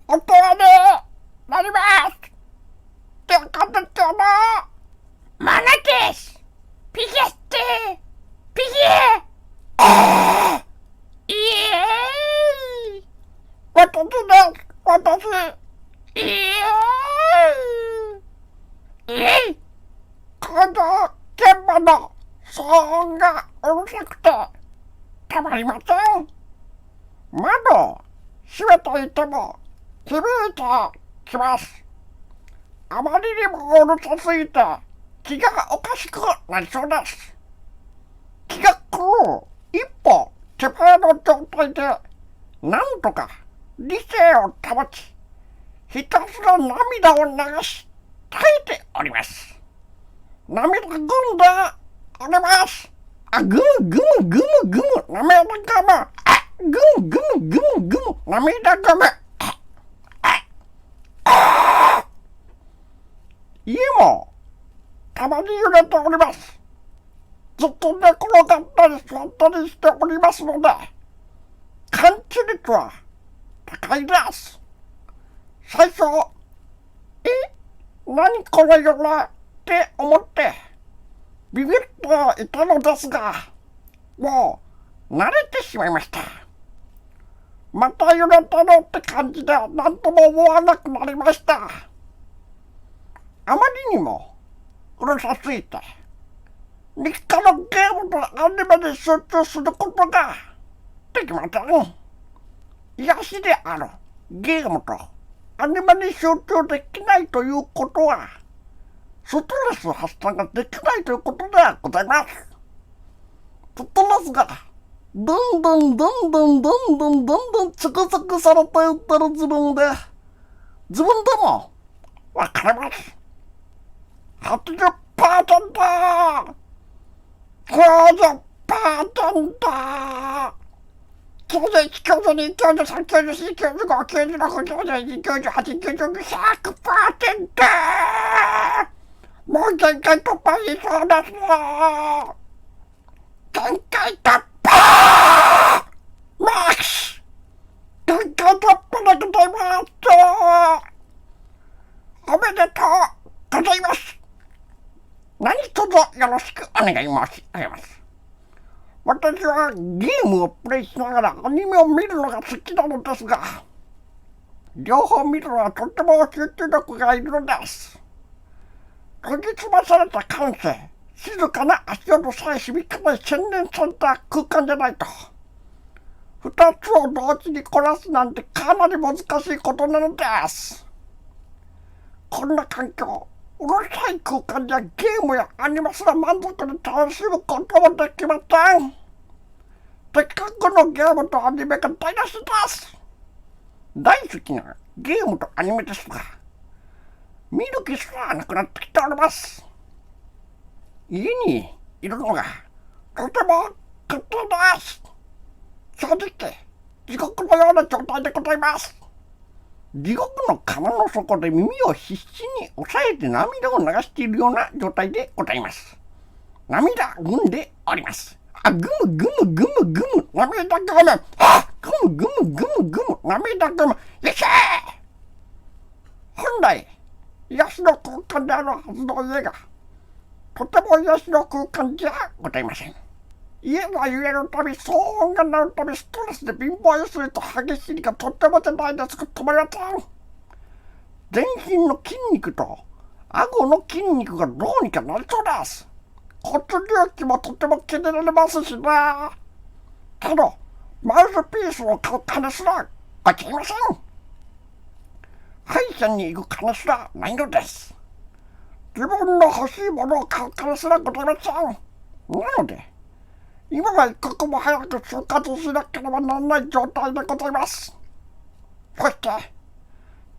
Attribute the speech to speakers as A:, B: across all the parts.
A: お世話になります。ってことのマナです。ピゲステピゲイエーイ私です。私イエーイイエーイ工場現場の騒音がうるさくてたまりません。窓を閉めていても響いてきます。あまりにもうるさすぎて気がおかしくなりそうです。気が狂う一歩手前の状態でなんとか理性を保ち、ひたすら涙を流し耐えております。涙ぐんでおります。ぐむぐむぐむぐむ涙ぐむ。ぐむぐむぐむぐむ涙ぐむ。家もたまに揺れております。ずっと寝転がったり座ったりしておりますので、感知率は高いです。最初、何これよなって思ってビビっていたのですが、もう慣れてしまいました。また揺れたのって感じで何とも思わなくなりました。あまりにもうるさすぎて、日課のゲームとアニメに集中することができません。癒しであるゲームとアニメに集中できないということは、ストレス発散ができないということでございます。ストレスがどんどん蓄積されていってる自分でもわかります。80%、90%、91、92、93、94、95、96、97、98、99、100%! もう限界突破しそうですね。限界突破マックス限界突破でございます。おめでとうございます。何卒よろしくお願い申し上げます。私はゲームをプレイしながらアニメを見るのが好きなのですが、両方見るのはとても集中力がいるのです。研ぎ澄まされた感性、静かな足音さえ響かない洗練された空間じゃないと、二つを同時にこなすなんてかなり難しいことなのです。こんな環境、うるさい空間ではゲームやアニメすら満足に楽しむこともできません。せっかくのゲームとアニメが台無しです。大好きなゲームとアニメですが、見る気すらなくなってきております。家にいるのがとても苦痛です。正直、地獄のような状態でございます。地獄の釜の底で耳を必死に押さえて涙を流しているような状態でございます。涙ぐんでおります。ぐむぐむぐむぐむ涙ぐむ。ぐむぐむぐむぐむ涙ぐむ。よっしゃー。本来癒しの空間であるはずの家がとても癒しの空間じゃございません。家が揺れるたび、騒音が鳴るたび、ストレスで貧乏ゆすりと激しいがとってもじゃないですが止まりません。全身の筋肉と顎の筋肉がどうにかなりそうです。骨隆起もとても気になりますしね。けどマウスピースを買う金すらございません。歯医者に行く金すらないのです。自分の欲しいものを買う金すらございません。なので今は一刻も早く就活しなければならない状態でございます。そして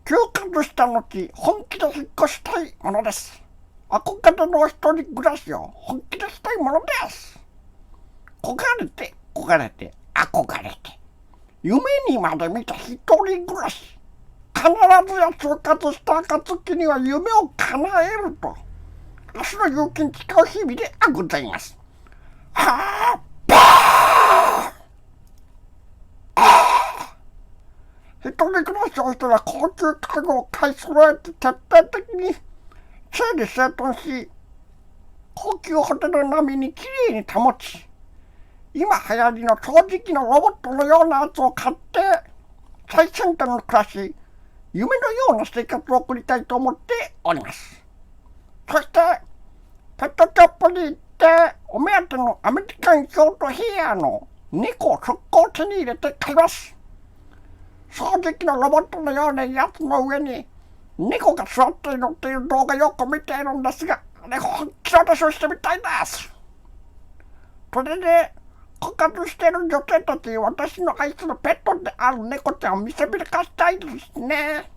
A: 就活した後、本気で引っ越したいものです。憧れの一人暮らしを本気でしたいものです。焦がれて憧れて夢にまで見た一人暮らし、必ずや就活した暁には夢を叶えると明日の勇気に誓う日々でございます。はぁ一人暮らしをしたら高級家具を買い揃えて徹底的に整理整頓し、高級ホテル並みにきれいに保ち、今流行りの掃除機のロボットのようなやつを買って最先端の暮らし、夢のような生活を送りたいと思っております。そしてペットショップに行ってお目当てのアメリカンショートヘアの猫を速攻手に入れて買います。掃除機のロボットのようなやつの上に猫が座っているっていう動画よく見ているんですが、あれ本気で私をしてみたいです。それで枯渇している女性たちに私の愛するペットである猫ちゃんを見せびらかしたいですね。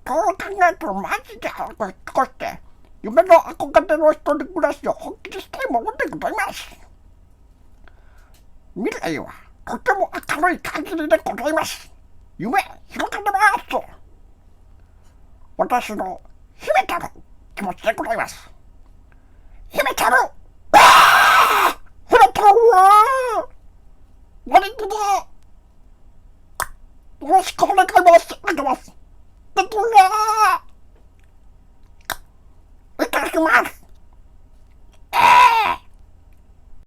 A: そう考えたらマジで早く引っ越して夢の憧れの一人暮らしを本気でしたいものでございます。未来はとても明るい限りでございます。夢広がります。私の秘めたる気持ちでございます。秘めたる秘めたる何とぞよろしくお願い申し上げます。できるねいただきます。